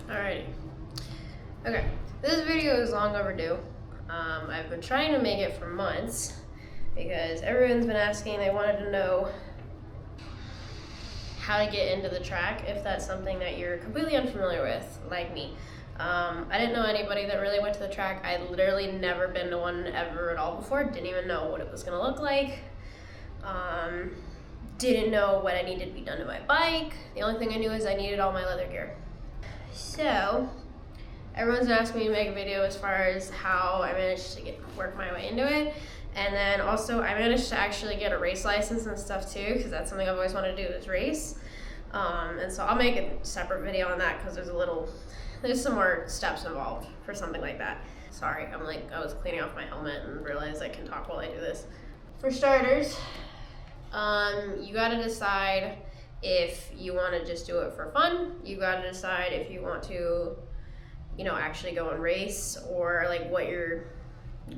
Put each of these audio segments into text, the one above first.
Alrighty. Okay, this video is long overdue. I've been trying to make it for months because everyone's been asking, they wanted to know how to get into the track if that's something that you're completely unfamiliar with, like me. I didn't know anybody that really went to the track. I'd literally never been to one ever at all before, didn't even know what it was gonna look like. Didn't know what I needed to be done to my bike. The only thing I knew is I needed all my leather gear. So, everyone's been asking me to make a video as far as how I managed to work my way into it. And then also I managed to actually get a race license and stuff too, because that's something I've always wanted to do is race. And so I'll make a separate video on that because there's some more steps involved for something like that. Sorry, I was cleaning off my helmet and realized I can talk while I do this. For starters, you gotta decide if you want to just do it for fun. You gotta decide if you want to, actually go and race, or like what your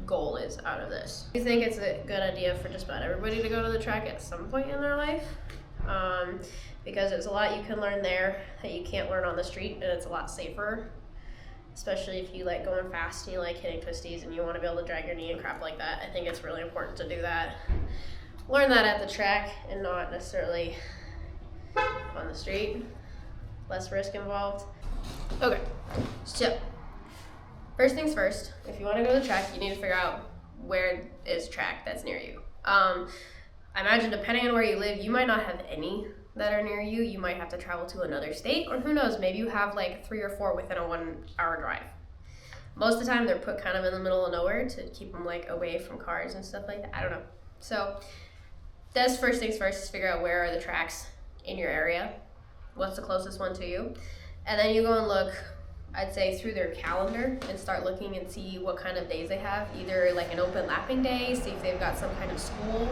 goal is out of this. I think it's a good idea for just about everybody to go to the track at some point in their life, because there's a lot you can learn there that you can't learn on the street, and it's a lot safer, especially if you like going fast and you like hitting twisties and you want to be able to drag your knee and crap like that. I think it's really important to do that. Learn that at the track and not necessarily on the street. Less risk involved. Okay, so first things first, if you want to go to the track, you need to figure out where is track that's near you. I imagine depending on where you live, you might not have any that are near you. You might have to travel to another state, or who knows, maybe you have like 3 or 4 within a 1-hour drive. Most of the time they're put kind of in the middle of nowhere to keep them like away from cars and stuff like that. I don't know. So that's first things first, is figure out where are the tracks in your area. What's the closest one to you? And then you go and look, I'd say, through their calendar and start looking and see what kind of days they have. Either like an open lapping day, see if they've got some kind of school.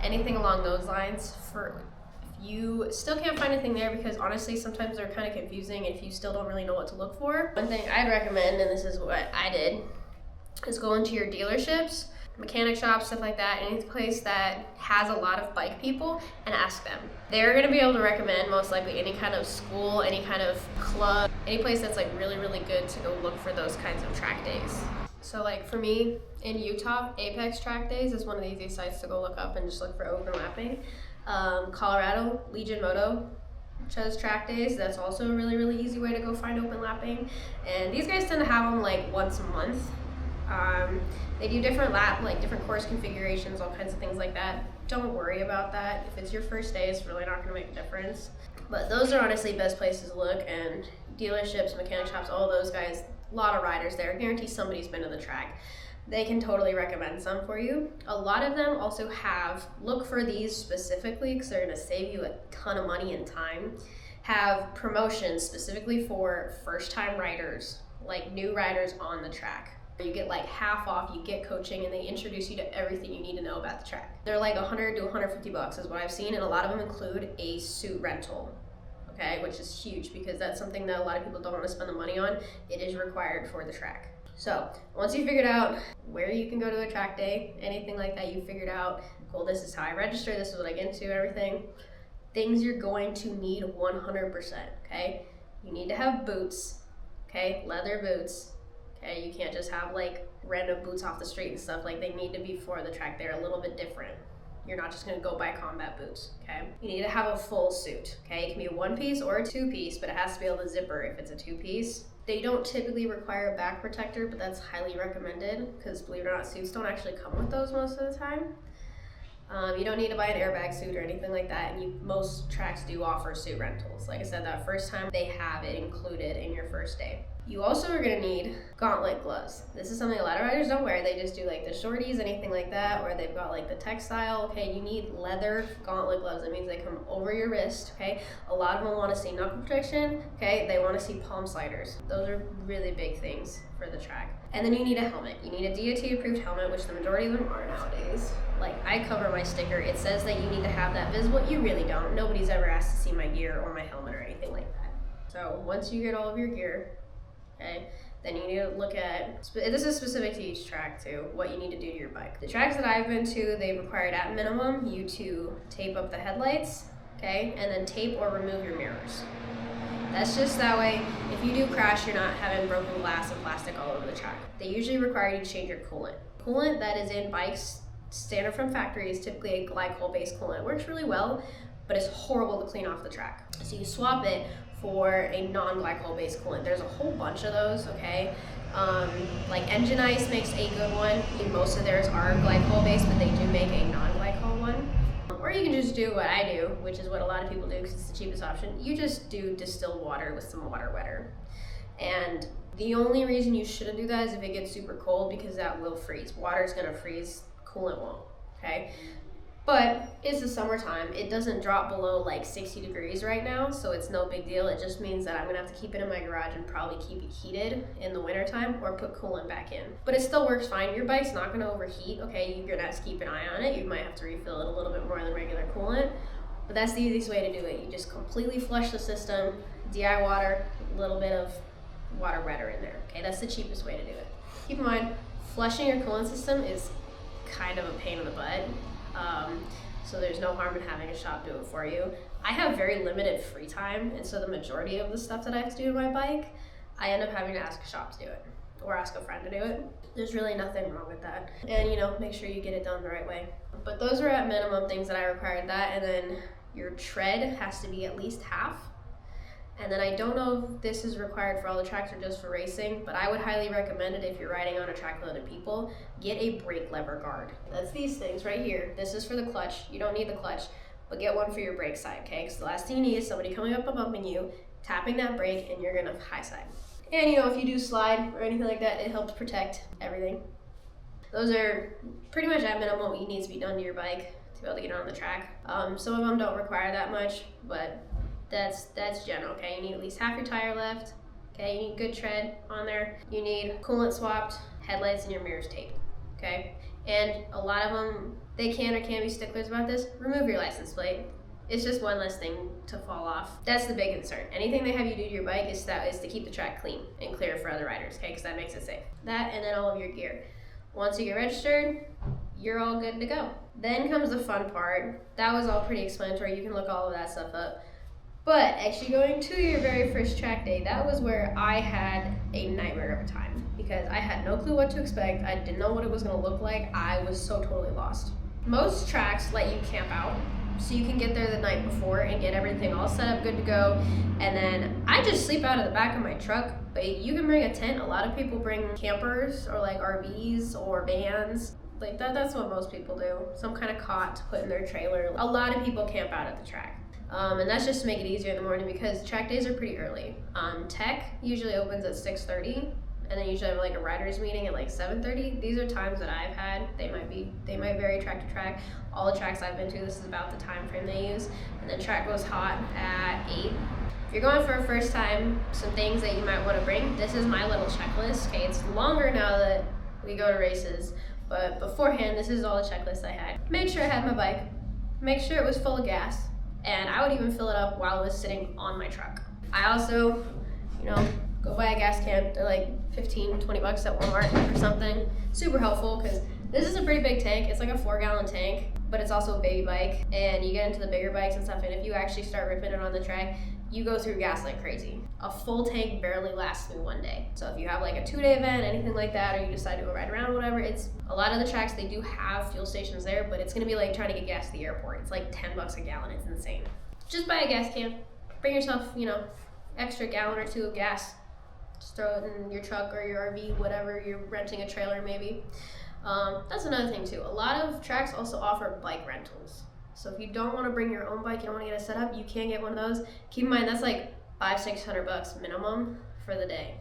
Anything along those lines. For if you still can't find anything there, because honestly sometimes they're kind of confusing if you still don't really know what to look for. One thing I'd recommend, and this is what I did, is go into your dealerships, mechanic shops, stuff like that, any place that has a lot of bike people, and ask them. They're gonna be able to recommend most likely any kind of school, any kind of club, any place that's like really, really good to go look for those kinds of track days. So like for me, in Utah, Apex Track Days is one of the easiest sites to go look up and just look for open lapping. Colorado, Legion Moto, which has track days. That's also a really, really easy way to go find open lapping. And these guys tend to have them like once a month. They do different different course configurations, all kinds of things like that. Don't worry about that. If it's your first day, it's really not gonna make a difference. But those are honestly best places to look, and dealerships, mechanic shops, all those guys, a lot of riders there. I guarantee somebody's been to the track. They can totally recommend some for you. A lot of them also look for these specifically because they're gonna save you a ton of money and time, have promotions specifically for first-time riders, like new riders on the track. You get like half off, you get coaching, and they introduce you to everything you need to know about the track. They're like $100 to $150 is what I've seen, and a lot of them include a suit rental, okay, which is huge because that's something that a lot of people don't want to spend the money on. It is required for the track. So once you figured out where you can go to a track day, anything like that, you figured out, cool, this is how I register, this is what I get into, everything. Things you're going to need 100%, okay? You need to have boots, okay, leather boots. Okay, you can't just have like random boots off the street and stuff. Like, they need to be for the track. They're a little bit different. You're not just gonna go buy combat boots, okay? You need to have a full suit, okay? It can be a 1-piece or a 2-piece, but it has to be able to zipper if it's a 2-piece. They don't typically require a back protector, but that's highly recommended because, believe it or not, suits don't actually come with those most of the time. You don't need to buy an airbag suit or anything like that, and most tracks do offer suit rentals. Like I said, that first time they have it included in your first day. You also are gonna need gauntlet gloves. This is something a lot of riders don't wear. They just do like the shorties, anything like that, or they've got like the textile. Okay, you need leather gauntlet gloves. That means they come over your wrist, okay? A lot of them wanna see knuckle protection, okay? They wanna see palm sliders. Those are really big things for the track. And then you need a helmet. You need a DOT approved helmet, which the majority of them are nowadays. Like, I cover my sticker. It says that you need to have that visible. You really don't. Nobody's ever asked to see my gear or my helmet or anything like that. So once you get all of your gear, okay, then you need to look at, this is specific to each track too, what you need to do to your bike. The tracks that I've been to, they've required at minimum you to tape up the headlights, okay, and then tape or remove your mirrors. That's just that way, if you do crash, you're not having broken glass and plastic all over the track. They usually require you to change your coolant. Coolant that is in bikes, standard from factory, is typically a glycol-based coolant. It works really well, but it's horrible to clean off the track. So you swap it for a non-glycol-based coolant. There's a whole bunch of those, okay? Like Engine Ice makes a good one. Most of theirs are glycol-based, but they do make a non-glycol one. Or you can just do what I do, which is what a lot of people do because it's the cheapest option. You just do distilled water with some water wetter. And the only reason you shouldn't do that is if it gets super cold, because that will freeze. Water's gonna freeze, coolant won't, okay? But it's the summertime. It doesn't drop below like 60 degrees right now, so it's no big deal. It just means that I'm gonna have to keep it in my garage and probably keep it heated in the wintertime or put coolant back in. But it still works fine. Your bike's not gonna overheat, okay? You're gonna have to keep an eye on it. You might have to refill it a little bit more than regular coolant, but that's the easiest way to do it. You just completely flush the system, DI water, a little bit of water wetter in there, okay? That's the cheapest way to do it. Keep in mind, flushing your coolant system is kind of a pain in the butt. So there's no harm in having a shop do it for you. I have very limited free time, and so the majority of the stuff that I have to do to my bike, I end up having to ask a shop to do it, or ask a friend to do it. There's really nothing wrong with that. And make sure you get it done the right way. But those are at minimum things that I required that, and then your tread has to be at least half. And then I don't know if this is required for all the tracks or just for racing, but I would highly recommend it if you're riding on a track with other people. Get a brake lever guard. That's these things right here. This is for the clutch. You don't need the clutch, but get one for your brake side, okay? Because the last thing you need is somebody coming up and bumping you, tapping that brake, and you're gonna high side. And if you do slide or anything like that, it helps protect everything. Those are pretty much at minimum what needs to be done to your bike to be able to get on the track. Some of them don't require that much, but that's general, okay? You need at least half your tire left, okay? You need good tread on there. You need coolant swapped, headlights, and your mirrors taped, okay? And a lot of them, they can or can't be sticklers about this. Remove your license plate. It's just one less thing to fall off. That's the big concern. Anything they have you do to your bike is to keep the track clean and clear for other riders, okay? Because that makes it safe. That and then all of your gear. Once you get registered, you're all good to go. Then comes the fun part. That was all pretty explanatory. You can look all of that stuff up. But actually going to your very first track day, that was where I had a nightmare of a time because I had no clue what to expect. I didn't know what it was gonna look like. I was so totally lost. Most tracks let you camp out, so you can get there the night before and get everything all set up, good to go. And then I just sleep out of the back of my truck, but you can bring a tent. A lot of people bring campers or like RVs or vans. Like that's what most people do. Some kind of cot to put in their trailer. A lot of people camp out at the track. And that's just to make it easier in the morning because track days are pretty early. Tech usually opens at 6:30, and then usually have like a riders meeting at like 7:30. These are times that I've had. They might vary track to track. All the tracks I've been to, this is about the time frame they use. And then track goes hot at 8. If you're going for a first time, some things that you might want to bring. This is my little checklist. Okay, it's longer now that we go to races, but beforehand, this is all the checklist I had. Made sure I had my bike. Make sure it was full of gas. And I would even fill it up while it was sitting on my truck. I also, go buy a gas can. They're like 15, 20 bucks at Walmart or something. Super helpful because this is a pretty big tank. It's like a 4-gallon tank, but it's also a baby bike. And you get into the bigger bikes and stuff, and if you actually start ripping it on the track, you go through gas like crazy. A full tank barely lasts me one day. So if you have like a 2-day event, anything like that, or you decide to go ride around, whatever, it's a lot of the tracks, they do have fuel stations there, but it's gonna be like trying to get gas at the airport. It's like 10 bucks a gallon, it's insane. Just buy a gas can. Bring yourself, extra gallon or 2 of gas. Just throw it in your truck or your RV, whatever, you're renting a trailer maybe. That's another thing too. A lot of tracks also offer bike rentals. So if you don't want to bring your own bike, you don't want to get it set up, you can get one of those. Keep in mind, that's like $500-600 bucks minimum for the day.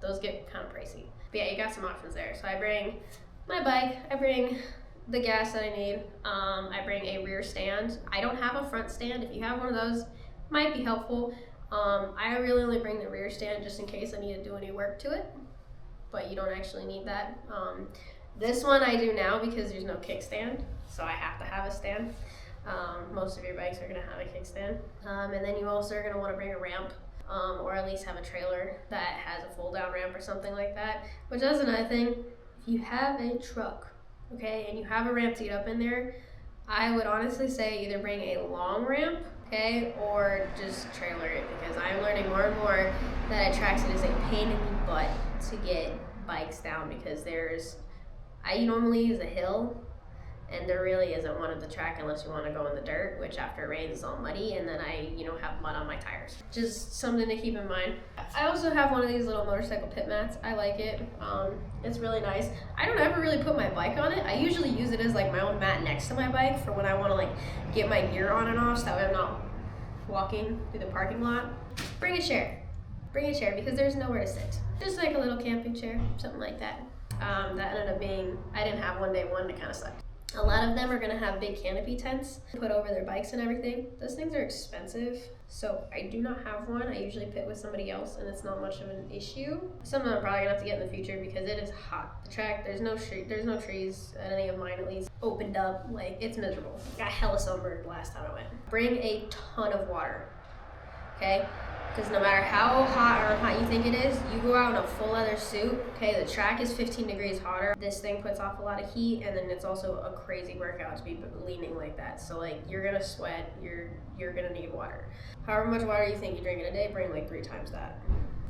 Those get kind of pricey. But yeah, you got some options there. So I bring my bike, I bring the gas that I need, I bring a rear stand. I don't have a front stand. If you have one of those, might be helpful. I really only bring the rear stand just in case I need to do any work to it, but you don't actually need that. This one I do now because there's no kickstand, so I have to have a stand. Most of your bikes are gonna have a kickstand. And then you also are gonna wanna bring a ramp, or at least have a trailer that has a fold down ramp or something like that. Which is another thing, if you have a truck, okay, and you have a ramp to get up in there, I would honestly say either bring a long ramp okay? Or just trailer it, because I'm learning more and more that at tracks it is a pain in the butt to get bikes down, because I normally use a hill, and there really isn't one at the track unless you want to go in the dirt, which after it rains is all muddy, and then I have mud on my tires. Just something to keep in mind. I also have one of these little motorcycle pit mats. I like it. It's really nice. I don't ever really put my bike on it. I usually use it as like my own mat next to my bike for when I want to like get my gear on and off, so that way I'm not walking through the parking lot. Bring a chair. Bring a chair, because there's nowhere to sit. Just like a little camping chair, something like that. That ended up being, I didn't have one day one, and it kind of sucked. A lot of them are gonna have big canopy tents put over their bikes and everything. Those things are expensive, so I do not have one. I usually pit with somebody else, and it's not much of an issue. Something I'm probably gonna have to get in the future, because it is hot. The track, there's no trees at any of mine, at least opened up. Like, it's miserable. Got hella sunburned last time I went. Bring a ton of water, okay? Because no matter how hot or unhot you think it is, you go out in a full leather suit, okay, the track is 15 degrees hotter. This thing puts off a lot of heat, and then it's also a crazy workout to be leaning like that. So like, you're gonna sweat, you're gonna need water. However much water you think you drink in a day, bring like 3 times that.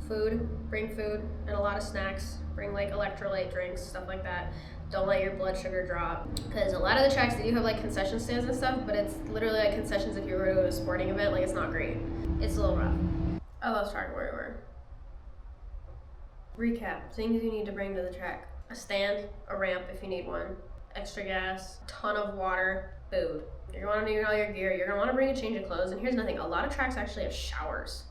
Food, bring food and a lot of snacks. Bring like electrolyte drinks, stuff like that. Don't let your blood sugar drop, because a lot of the tracks, they do have like concession stands and stuff, but it's literally like concessions if you were to go to a sporting event. Like, it's not great. It's a little rough. I lost track of where we were. Recap, things you need to bring to the track. A stand, a ramp if you need one, extra gas, ton of water, food. You're gonna want to need all your gear. You're gonna want to bring a change of clothes. And here's another thing, a lot of tracks actually have showers,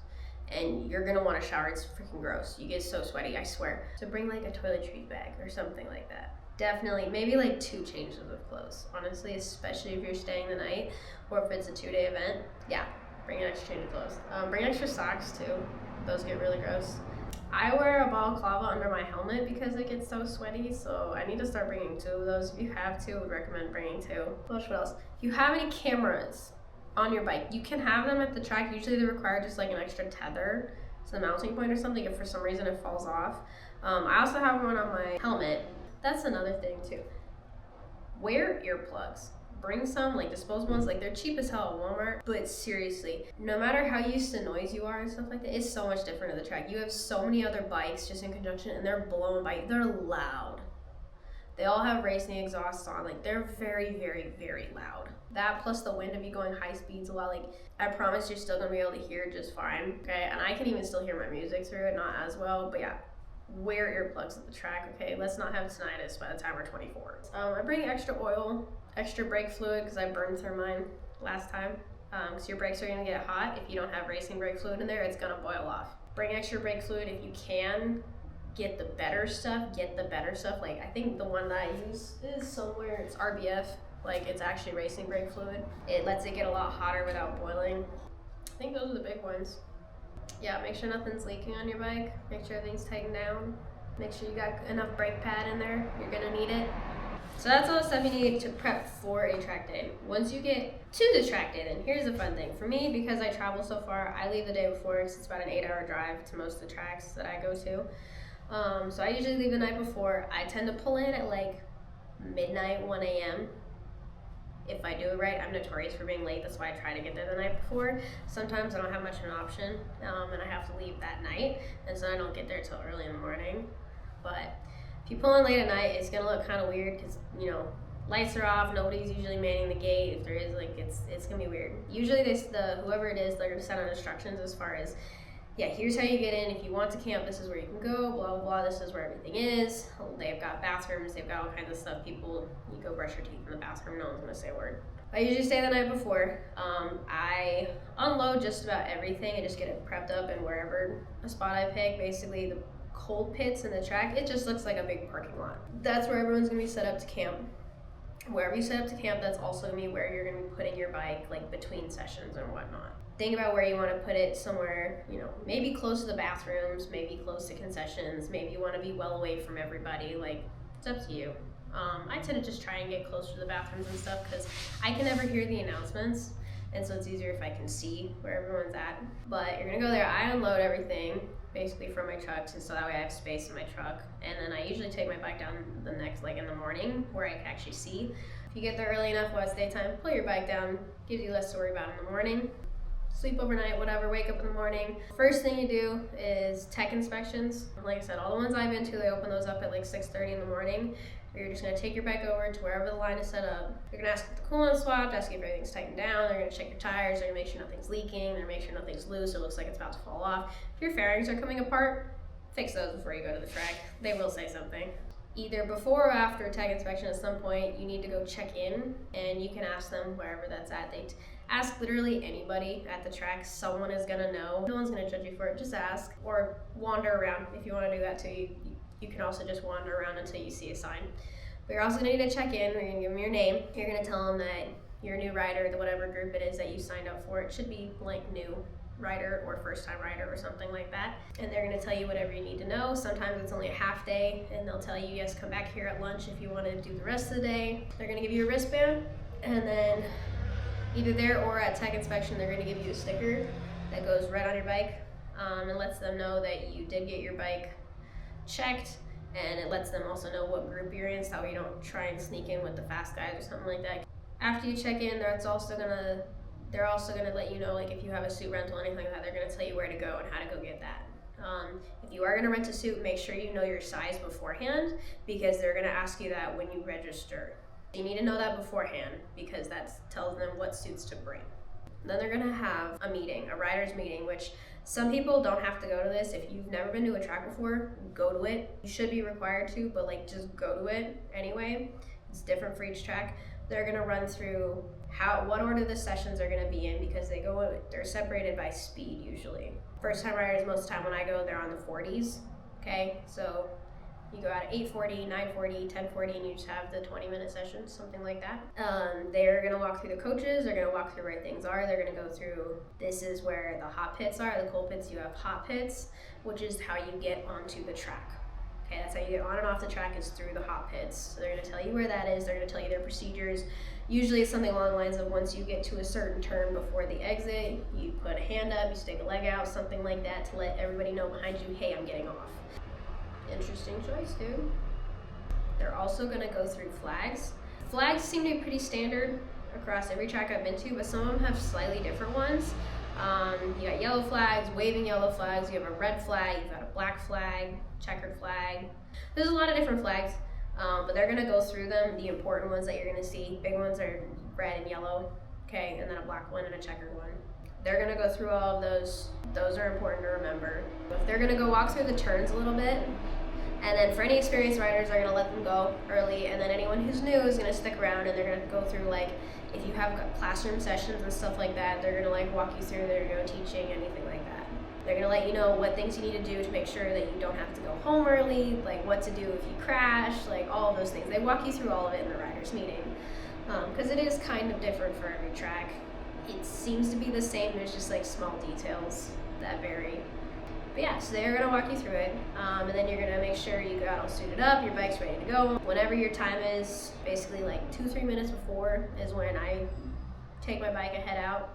and you're gonna want to shower. It's freaking gross. You get so sweaty, I swear. So bring like a toiletries bag or something like that. Definitely, maybe like 2 changes of clothes, honestly, especially if you're staying the night or if it's a 2-day event. Yeah. Bring an extra change of clothes. Bring extra socks too. Those get really gross. I wear a balaclava under my helmet because it gets so sweaty, so I need to start bringing 2 of those. If you have 2, I would recommend bringing 2. What else? If you have any cameras on your bike, you can have them at the track. Usually they require just like an extra tether to the mounting point or something if for some reason it falls off. I also have one on my helmet. That's another thing too. Wear earplugs. Bring some, like disposable ones, like they're cheap as hell at Walmart, but seriously, no matter how used to noise you are and stuff like that, it's so much different at the track. You have so many other bikes just in conjunction, and they're blowing by you. They're loud. They all have racing exhausts on, like they're very, very, very loud. That plus the wind of you going high speeds a lot, like I promise you're still gonna be able to hear just fine, okay? And I can even still hear my music through it, not as well, but yeah. Wear earplugs at the track, okay? Let's not have tinnitus by the time we're 24. I bring extra oil, extra brake fluid, because I burned through mine last time. Because your brakes are going to get hot. If you don't have racing brake fluid in there, it's going to boil off. Bring extra brake fluid if you can. Get the better stuff. Like, I think the one that I use is somewhere, it's RBF. Like, it's actually racing brake fluid. It lets it get a lot hotter without boiling. I think those are the big ones. Yeah, make sure nothing's leaking on your bike. Make sure everything's tightened down. Make sure you got enough brake pad in there. You're gonna need it. So that's all the stuff you need to prep for a track day. Once you get to the track day, then here's the fun thing. For me, because I travel so far, I leave the day before, because it's about an 8-hour drive to most of the tracks that I go to. So I usually leave the night before. I tend to pull in at like midnight, 1 a.m. If I do it right. I'm notorious for being late. That's why I try to get there the night before. Sometimes I don't have much of an option, and I have to leave that night, and so I don't get there till early in the morning. But if you pull in late at night, it's gonna look kind of weird because, lights are off. Nobody's usually manning the gate. If there is, like, it's gonna be weird. Usually, whoever it is, they're gonna send out instructions as far as, yeah, here's how you get in. If you want to camp, this is where you can go, blah, blah, blah. This is where everything is. They've got bathrooms. They've got all kinds of stuff. You go brush your teeth in the bathroom. No one's going to say a word. I usually stay the night before. I unload just about everything and just get it prepped up in wherever a spot I pick. Basically, the cold pits in the track, it just looks like a big parking lot. That's where everyone's going to be set up to camp. Wherever you set up to camp, that's also going to be where you're going to be putting your bike, like between sessions and whatnot. Think about where you want to put it somewhere, maybe close to the bathrooms, maybe close to concessions, maybe you want to be well away from everybody, like, it's up to you. I tend to just try and get closer to the bathrooms and stuff because I can never hear the announcements, and so it's easier if I can see where everyone's at. But you're going to go there, I unload everything, basically from my truck, so that way I have space in my truck, and then I usually take my bike down the next, like in the morning, where I can actually see. If you get there early enough while it's daytime, pull your bike down, gives you less to worry about in the morning. sleep overnight, whatever, wake up in the morning. First thing you do is tech inspections. Like I said, all the ones I've been to, they open those up at like 6:30 in the morning. You're just gonna take your bike over to wherever the line is set up. You're gonna ask if the coolant swapped, ask if everything's tightened down. They're gonna check your tires, they're gonna make sure nothing's leaking, they're gonna make sure nothing's loose, it looks like it's about to fall off. If your fairings are coming apart, fix those before you go to the track. They will say something. Either before or after a tag inspection at some point, you need to go check in, and you can ask them wherever that's at. They ask literally anybody at the track. Someone is gonna know. No one's gonna judge you for it. Just ask, or wander around if you want to do that too. You can also just wander around until you see a sign. But you're also gonna need to check in. You're gonna give them your name. You're gonna tell them that you're a new rider, the whatever group it is that you signed up for. It should be like new rider or first time rider or something like that, and they're going to tell you whatever you need to know. Sometimes it's only a half day, and they'll tell you, yes, come back here at lunch if you want to do the rest of the day. They're going to give you a wristband, and then either there or at tech inspection they're going to give you a sticker that goes right on your bike, and lets them know that you did get your bike checked, and it lets them also know what group you're in, so that way you don't try and sneak in with the fast guys or something like that. After you check in, they're also gonna let you know, like, if you have a suit rental or anything like that, they're gonna tell you where to go and how to go get that. If you are gonna rent a suit, make sure you know your size beforehand, because they're gonna ask you that when you register. You need to know that beforehand, because that tells them what suits to bring. Then they're gonna have a meeting, a rider's meeting, which some people don't have to go to this. If you've never been to a track before, go to it. You should be required to, but like, just go to it anyway. It's different for each track. They're gonna run through what order the sessions are gonna be in, because they're separated by speed usually. First time riders, most of the time when I go, they're on the 40s, okay? So you go out at 8:40, 9:40, 10:40, and you just have the 20-minute sessions, something like that. They're gonna walk through the coaches, they're gonna walk through where things are, they're gonna go through, this is where the hot pits are, the cold pits, you have hot pits, which is how you get onto the track. Okay, that's how you get on and off the track, is through the hot pits. So they're gonna tell you where that is, they're gonna tell you their procedures. Usually it's something along the lines of, once you get to a certain turn before the exit, you put a hand up, you stick a leg out, something like that, to let everybody know behind you, hey, I'm getting off. Interesting choice, dude. They're also gonna go through flags. Flags seem to be pretty standard across every track I've been to, but some of them have slightly different ones. You got yellow flags, waving yellow flags, you have a red flag, you've got a black flag, checkered flag. There's a lot of different flags, but they're gonna go through them. The important ones that you're gonna see, big ones are red and yellow, okay, and then a black one and a checkered one. They're gonna go through all of those. Those are important to remember. They're gonna go walk through the turns a little bit, and then for any experienced riders, they're gonna let them go early, and then anyone who's new is gonna stick around, and they're gonna go through, like, if you have classroom sessions and stuff like that, they're gonna like walk you through their teaching, anything like that. They're gonna let you know what things you need to do to make sure that you don't have to go home early, like what to do if you crash, like all of those things. They walk you through all of it in the riders meeting, because it is kind of different for every track. It seems to be the same, there's just like small details that vary. But yeah, so they're gonna walk you through it, and then you're gonna make sure you got all suited up, your bike's ready to go. Whenever your time is, basically like 2-3 minutes before is when I take my bike and head out,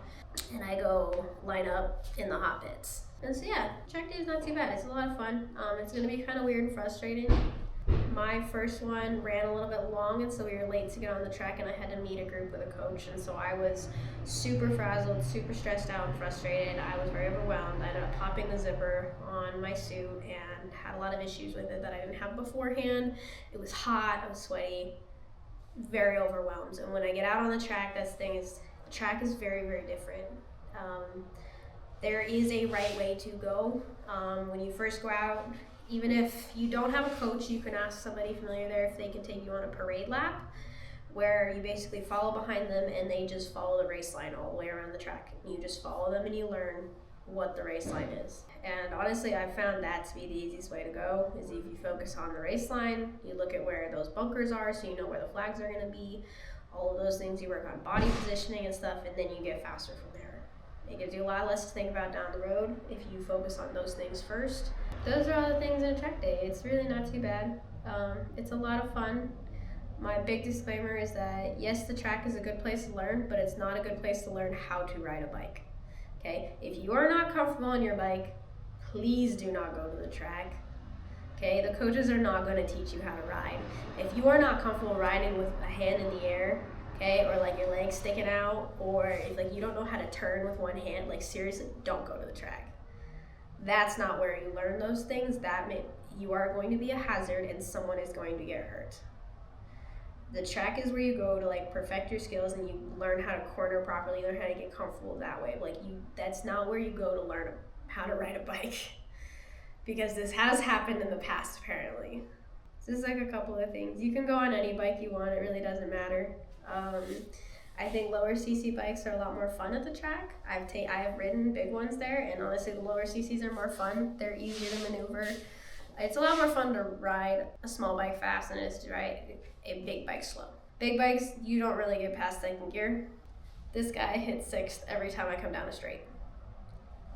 and I go line up in the hot pits. And so yeah, track day is not too bad. It's a lot of fun. It's gonna be kind of weird and frustrating. My first one ran a little bit long, and so we were late to get on the track, and I had to meet a group with a coach, and so I was super frazzled, super stressed out and frustrated. I was very overwhelmed. I ended up popping the zipper on my suit and had a lot of issues with it that I didn't have beforehand. It was hot, I was sweaty, very overwhelmed. And when I get out on the track, the track is very, very different. There is a right way to go. When you first go out, even if you don't have a coach, you can ask somebody familiar there if they can take you on a parade lap, where you basically follow behind them and they just follow the race line all the way around the track. You just follow them and you learn what the race line is. And honestly, I've found that to be the easiest way to go, is if you focus on the race line, you look at where those bunkers are so you know where the flags are gonna be, all of those things, you work on body positioning and stuff, and then you get faster from there. It gives you a lot less to think about down the road if you focus on those things first. Those are all the things in a track day. It's really not too bad. It's a lot of fun. My big disclaimer is that yes, the track is a good place to learn, but it's not a good place to learn how to ride a bike. Okay? If you are not comfortable on your bike, please do not go to the track. Okay? The coaches are not going to teach you how to ride. If you are not comfortable riding with a hand in the air, okay? Or like your legs sticking out, or if like you don't know how to turn with one hand, like seriously, don't go to the track. That's not where you learn those things. You are going to be a hazard and someone is going to get hurt. The track is where you go to like perfect your skills and you learn how to corner properly, learn how to get comfortable that way. That's not where you go to learn how to ride a bike. Because this has happened in the past, apparently. So this is like a couple of things. You can go on any bike you want, it really doesn't matter. I think lower CC bikes are a lot more fun at the track. I have ridden big ones there, and honestly the lower CCs are more fun. They're easier to maneuver. It's a lot more fun to ride a small bike fast than it is to ride a big bike slow. Big bikes, you don't really get past second gear. This guy hits sixth every time I come down a straight.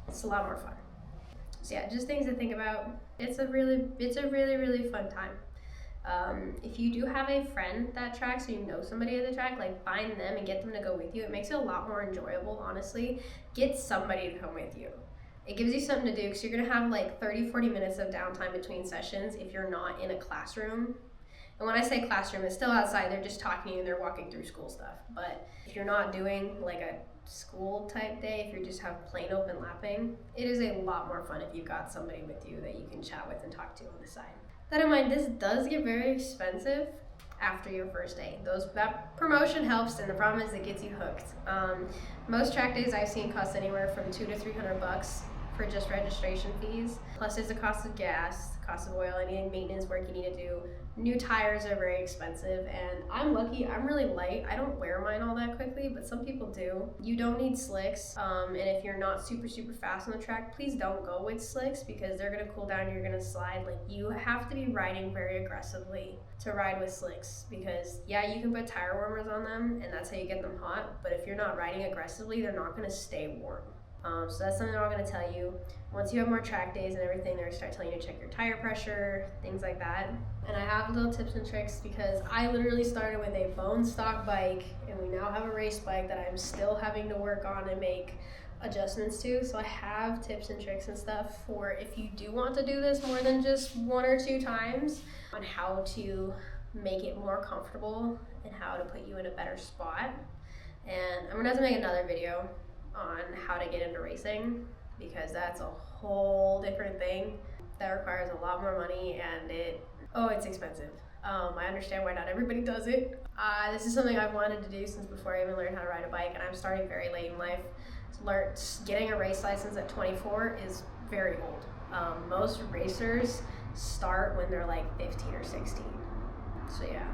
It's a lot more fun. So yeah, just things to think about. It's a really, really fun time. If you do have a friend that tracks, or you know somebody at the track, like find them and get them to go with you. It makes it a lot more enjoyable, honestly. Get somebody to come with you. It gives you something to do, because you're gonna have like 30-40 minutes of downtime between sessions if you're not in a classroom. And when I say classroom, it's still outside. They're just talking to you and they're walking through school stuff. But if you're not doing like a school type day, if you just have plain open lapping, it is a lot more fun if you've got somebody with you that you can chat with and talk to on the side. That in mind, this does get very expensive after your first day. That promotion helps, and the problem is it gets you hooked. Most track days I've seen cost anywhere from $200 to $300 for just registration fees. Plus there's the cost of gas, cost of oil, any maintenance work you need to do. New tires are very expensive, and I'm lucky, I'm really light. I don't wear mine all that quickly, but some people do. You don't need slicks, and if you're not super fast on the track, please don't go with slicks, because they're gonna cool down, you're gonna slide. Like, you have to be riding very aggressively to ride with slicks, because yeah, you can put tire warmers on them, and that's how you get them hot, but if you're not riding aggressively, they're not gonna stay warm. So that's something I'm going to tell you. Once you have more track days and everything, they're going to start telling you to check your tire pressure, things like that. And I have little tips and tricks, because I literally started with a bone stock bike, and we now have a race bike that I'm still having to work on and make adjustments to. So I have tips and tricks and stuff for if you do want to do this more than just 1 or 2 times, on how to make it more comfortable and how to put you in a better spot. And I'm going to have to make another video on how to get into racing, because that's a whole different thing that requires a lot more money, and it's expensive. I understand why not everybody does it. This is something I've wanted to do since before I even learned how to ride a bike, and I'm starting very late in life. Getting a race license at 24 is very old. Most racers start when they're like 15 or 16. So yeah.